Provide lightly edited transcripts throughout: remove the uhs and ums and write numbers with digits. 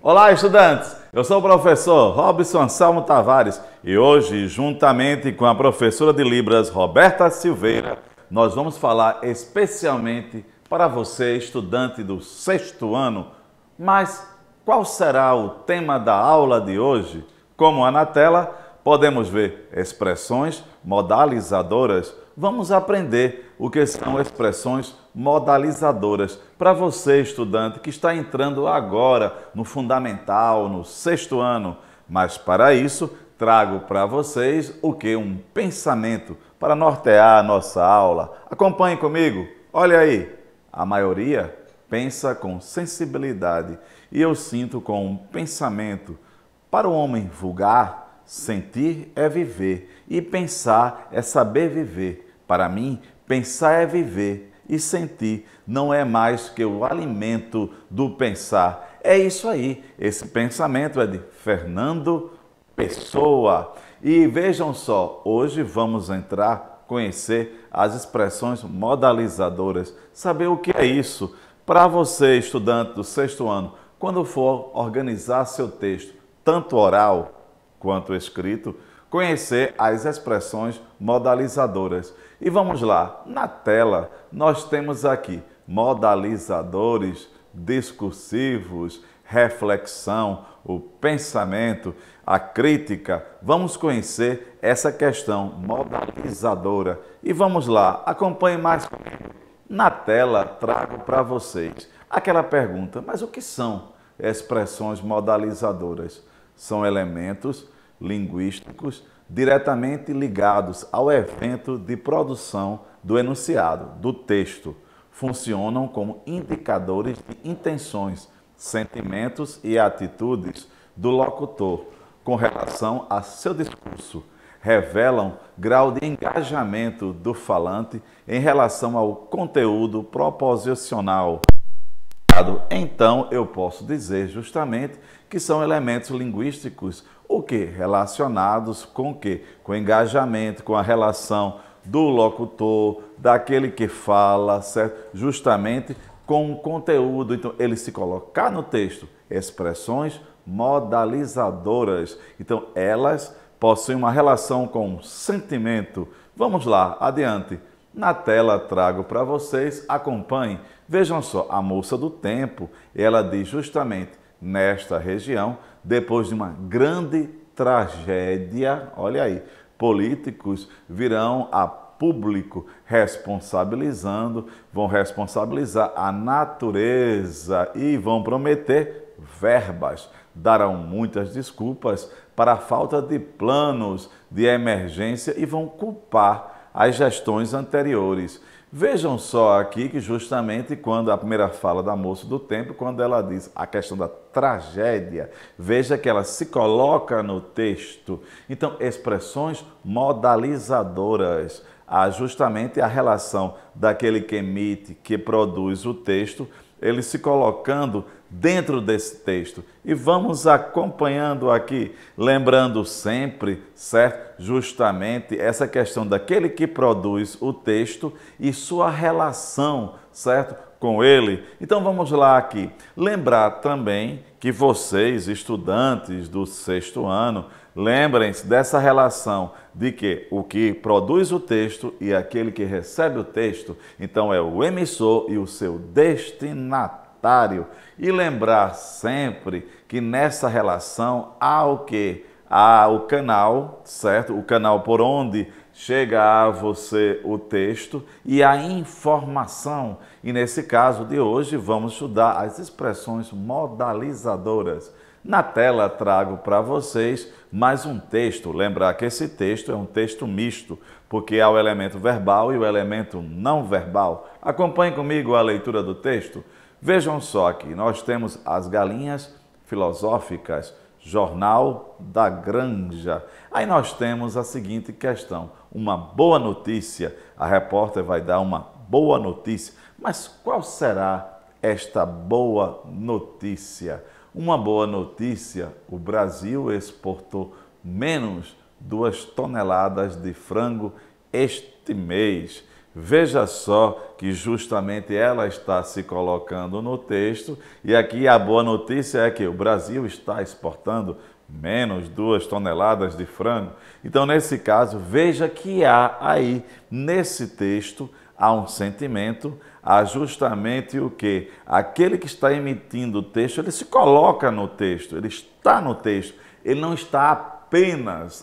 Olá, estudantes! Eu sou o professor Robson Anselmo Tavares e hoje, juntamente com a professora de Libras, Roberta Silveira, nós vamos falar especialmente para você, estudante do 6º ano. Mas qual será o tema da aula de hoje? Como há na tela, podemos ver expressões modalizadoras. Vamos aprender o que são expressões modalizadoras para você, estudante, que está entrando agora no fundamental, no 6º ano. Mas para isso, trago para vocês o que? Um pensamento para nortear a nossa aula. Acompanhe comigo. Olha aí, a maioria pensa com sensibilidade e eu sinto com um pensamento. Para o homem vulgar, sentir é viver e pensar é saber viver. Para mim, pensar é viver e sentir não é mais que o alimento do pensar. É isso aí, esse pensamento é de Fernando Pessoa. E vejam só, hoje vamos conhecer as expressões modalizadoras, saber o que é isso. Para você, estudante do 6º ano, quando for organizar seu texto, tanto oral quanto escrito, conhecer as expressões modalizadoras. E vamos lá, na tela nós temos aqui modalizadores, discursivos, reflexão, o pensamento, a crítica. Vamos conhecer essa questão modalizadora. E vamos lá, acompanhe mais comigo. Na tela trago para vocês aquela pergunta, mas o que são expressões modalizadoras? São elementos linguísticos diretamente ligados ao evento de produção do enunciado, do texto. Funcionam como indicadores de intenções, sentimentos e atitudes do locutor com relação a seu discurso. Revelam grau de engajamento do falante em relação ao conteúdo proposicional. Então, eu posso dizer justamente que são elementos linguísticos, o que? Relacionados com o quê? Com o engajamento, com a relação do locutor, daquele que fala, certo? Justamente com o conteúdo. Então, ele se colocar no texto, expressões modalizadoras. Então, elas possuem uma relação com o sentimento. Vamos lá, adiante. Na tela trago para vocês, acompanhem. Vejam só, a moça do tempo, ela diz justamente, nesta região, depois de uma grande tragédia, olha aí, políticos virão a público responsabilizando, vão responsabilizar a natureza e vão prometer verbas. Darão muitas desculpas para a falta de planos de emergência e vão culpar as gestões anteriores. Vejam só aqui que justamente quando a primeira fala da moça do tempo, quando ela diz a questão da tragédia, veja que ela se coloca no texto. Então, expressões modalizadoras, há justamente a relação daquele que emite, que produz o texto, ele se colocando dentro desse texto. E vamos acompanhando aqui, lembrando sempre, certo? Justamente essa questão daquele que produz o texto e sua relação, certo? Com ele. Então vamos lá aqui. Lembrar também que vocês, estudantes do 6º ano, lembrem-se dessa relação de que o que produz o texto e aquele que recebe o texto, então é o emissor e o seu destinatário. E lembrar sempre que nessa relação há o quê? Há o canal, certo? O canal por onde chega a você o texto e a informação. E nesse caso de hoje vamos estudar as expressões modalizadoras. Na tela trago para vocês mais um texto. Lembrar que esse texto é um texto misto, porque há o elemento verbal e o elemento não verbal. Acompanhe comigo a leitura do texto. Vejam só aqui, nós temos as galinhas filosóficas, Jornal da Granja. Aí nós temos a seguinte questão, uma boa notícia. A repórter vai dar uma boa notícia, mas qual será esta boa notícia? Uma boa notícia, o Brasil exportou menos 2 toneladas de frango este mês. Veja só que justamente ela está se colocando no texto, e aqui a boa notícia é que o Brasil está exportando menos 2 toneladas de frango. Então, nesse caso, veja que há aí, nesse texto, há um sentimento, há justamente o quê? Aquele que está emitindo o texto, ele se coloca no texto, ele está no texto, ele não está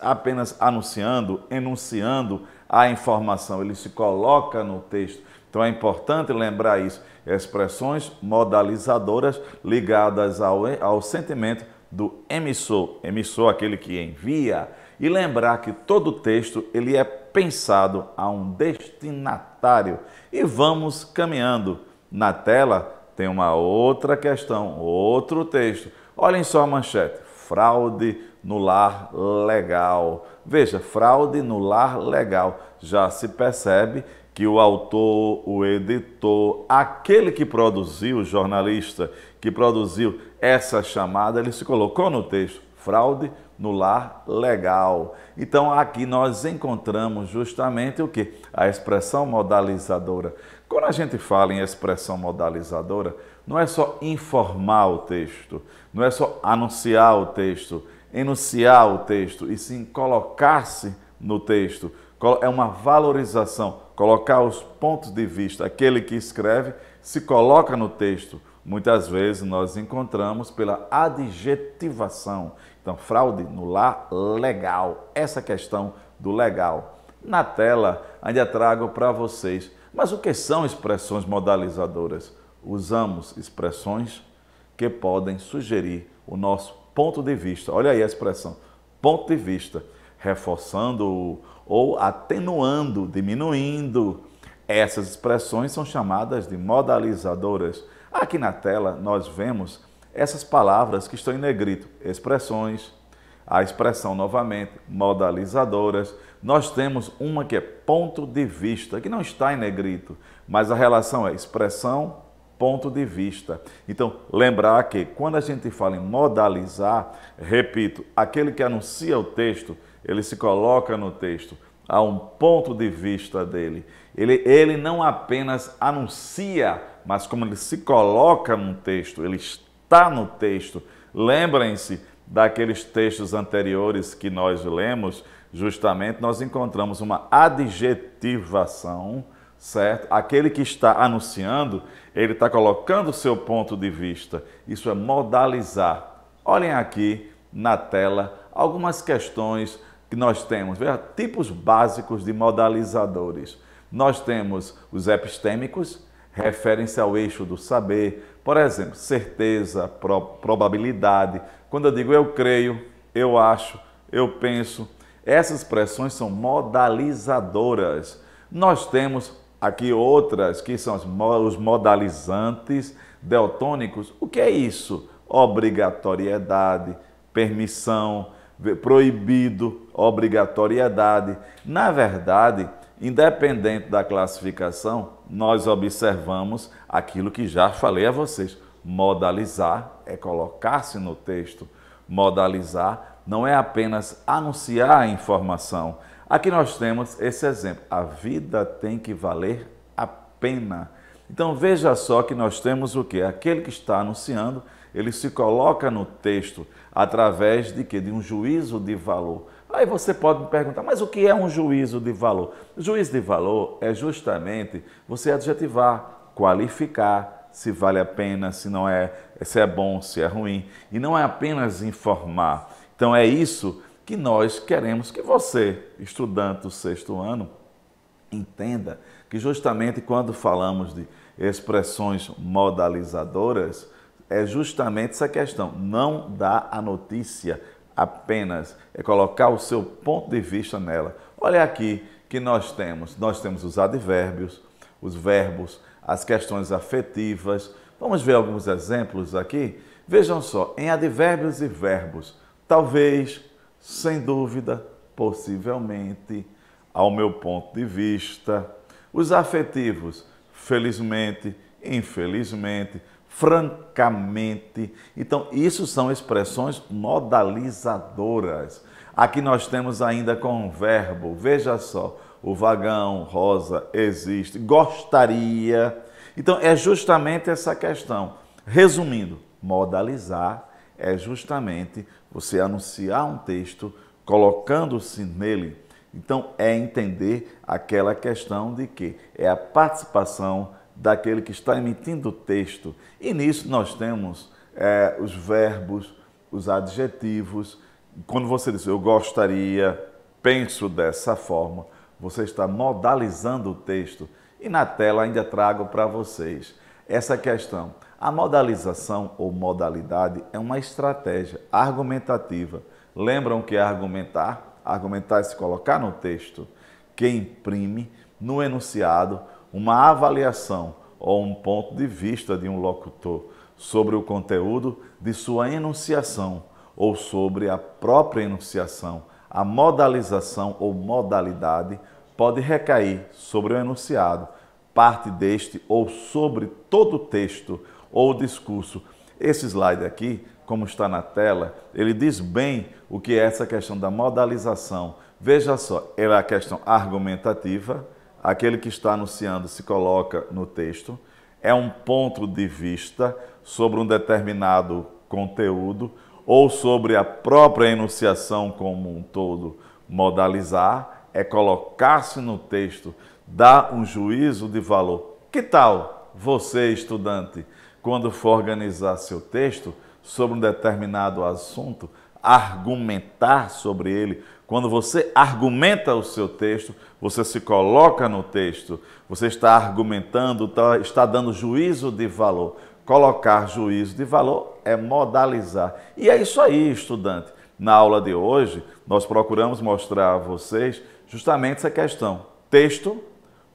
apenas anunciando, enunciando a informação, ele se coloca no texto. Então é importante lembrar isso, expressões modalizadoras ligadas ao sentimento do emissor, aquele que envia, e lembrar que todo texto ele é pensado a um destinatário. E vamos caminhando. Na tela tem uma outra questão, outro texto. Olhem só a manchete: fraude no lar legal. Veja, fraude no lar legal. Já se percebe que o autor, o editor, aquele que produziu, o jornalista que produziu essa chamada, ele se colocou no texto: fraude no lar legal. Então aqui nós encontramos justamente o que? A expressão modalizadora. Quando a gente fala em expressão modalizadora, não é só informar o texto, não é só anunciar o texto, enunciar o texto, e sim colocar-se no texto. É uma valorização, colocar os pontos de vista. Aquele que escreve se coloca no texto. Muitas vezes nós encontramos pela adjetivação. Então, fraude no lar legal, essa questão do legal. Na tela, ainda trago para vocês. Mas o que são expressões modalizadoras? Usamos expressões que podem sugerir o nosso ponto de vista. Olha aí a expressão, ponto de vista, reforçando ou atenuando, diminuindo. Essas expressões são chamadas de modalizadoras. Aqui na tela nós vemos essas palavras que estão em negrito, expressões, a expressão novamente, modalizadoras. Nós temos uma que é ponto de vista, que não está em negrito, mas a relação é expressão, ponto de vista. Então, lembrar que quando a gente fala em modalizar, repito, aquele que anuncia o texto, ele se coloca no texto, há um ponto de vista dele. Ele não apenas anuncia, mas como ele se coloca no texto, ele está no texto. Lembrem-se daqueles textos anteriores que nós lemos, justamente nós encontramos uma adjetivação, certo? Aquele que está anunciando, ele está colocando o seu ponto de vista. Isso é modalizar. Olhem aqui na tela algumas questões que nós temos. Veja, tipos básicos de modalizadores. Nós temos os epistêmicos, referem-se ao eixo do saber. Por exemplo, certeza, probabilidade. Quando eu digo eu creio, eu acho, eu penso, essas expressões são modalizadoras. Nós temos aqui outras que são os modalizantes deltônicos. O que é isso? Obrigatoriedade, permissão, proibido, obrigatoriedade. Na verdade, independente da classificação, nós observamos aquilo que já falei a vocês. Modalizar é colocar-se no texto. Modalizar não é apenas anunciar a informação. Aqui nós temos esse exemplo. A vida tem que valer a pena. Então veja só que nós temos o quê? Aquele que está anunciando, ele se coloca no texto através de quê? De um juízo de valor. Aí você pode me perguntar, mas o que é um juízo de valor? O juízo de valor é justamente você adjetivar, qualificar se vale a pena, se não é, se é bom, se é ruim. E não é apenas informar. Então é isso que nós queremos que você, estudante do 6º ano, entenda que justamente quando falamos de expressões modalizadoras, é justamente essa questão, não dá a notícia apenas, é colocar o seu ponto de vista nela. Olha aqui que nós temos os advérbios, os verbos, as questões afetivas. Vamos ver alguns exemplos aqui? Vejam só, em advérbios e verbos, talvez, sem dúvida, possivelmente, ao meu ponto de vista. Os afetivos, felizmente, infelizmente, francamente. Então, isso são expressões modalizadoras. Aqui nós temos ainda com um verbo, veja só, o vagão rosa existe, gostaria. Então, é justamente essa questão. Resumindo, modalizar é justamente você anunciar um texto colocando-se nele. Então, é entender aquela questão de que é a participação daquele que está emitindo o texto. E nisso nós temos os verbos, os adjetivos. Quando você diz eu gostaria, penso dessa forma, você está modalizando o texto. E na tela ainda trago para vocês essa questão. A modalização ou modalidade é uma estratégia argumentativa. Lembram que é argumentar? Argumentar é se colocar no texto, que imprime no enunciado uma avaliação ou um ponto de vista de um locutor sobre o conteúdo de sua enunciação ou sobre a própria enunciação. A modalização ou modalidade pode recair sobre o enunciado, parte deste ou sobre todo o texto ou discurso. Esse slide aqui, como está na tela, ele diz bem o que é essa questão da modalização. Veja só, ela é a questão argumentativa, aquele que está anunciando se coloca no texto, é um ponto de vista sobre um determinado conteúdo ou sobre a própria enunciação como um todo. Modalizar é colocar-se no texto, dar um juízo de valor. Que tal você, estudante, quando for organizar seu texto sobre um determinado assunto, argumentar sobre ele? Quando você argumenta o seu texto, você se coloca no texto, você está argumentando, está dando juízo de valor. Colocar juízo de valor é modalizar. E é isso aí, estudante. Na aula de hoje, nós procuramos mostrar a vocês justamente essa questão. Texto,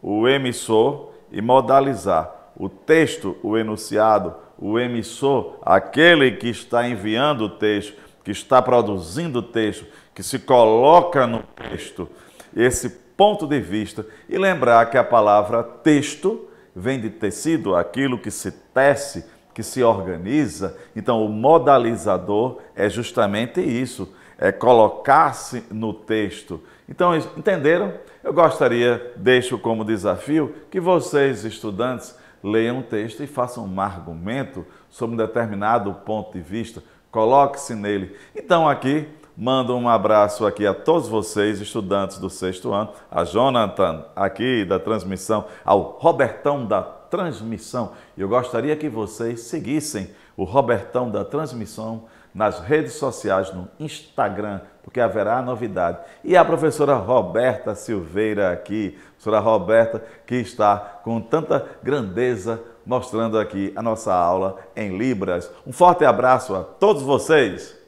o emissor e modalizar. O texto, o enunciado, o emissor, aquele que está enviando o texto, que está produzindo o texto, que se coloca no texto, esse ponto de vista. E lembrar que a palavra texto vem de tecido, aquilo que se tece, que se organiza. Então, o modalizador é justamente isso, é colocar-se no texto. Então, entenderam? Eu gostaria, deixo como desafio, que vocês, estudantes, leiam um texto e façam um argumento sobre um determinado ponto de vista, coloque-se nele. Então, aqui, mando um abraço aqui a todos vocês, estudantes do 6º ano, a Jonathan, aqui da transmissão, ao Robertão da transmissão. Eu gostaria que vocês seguissem o Robertão da transmissão nas redes sociais, no Instagram, porque haverá novidade. E a professora Roberta Silveira aqui, professora Roberta, que está com tanta grandeza mostrando aqui a nossa aula em Libras. Um forte abraço a todos vocês!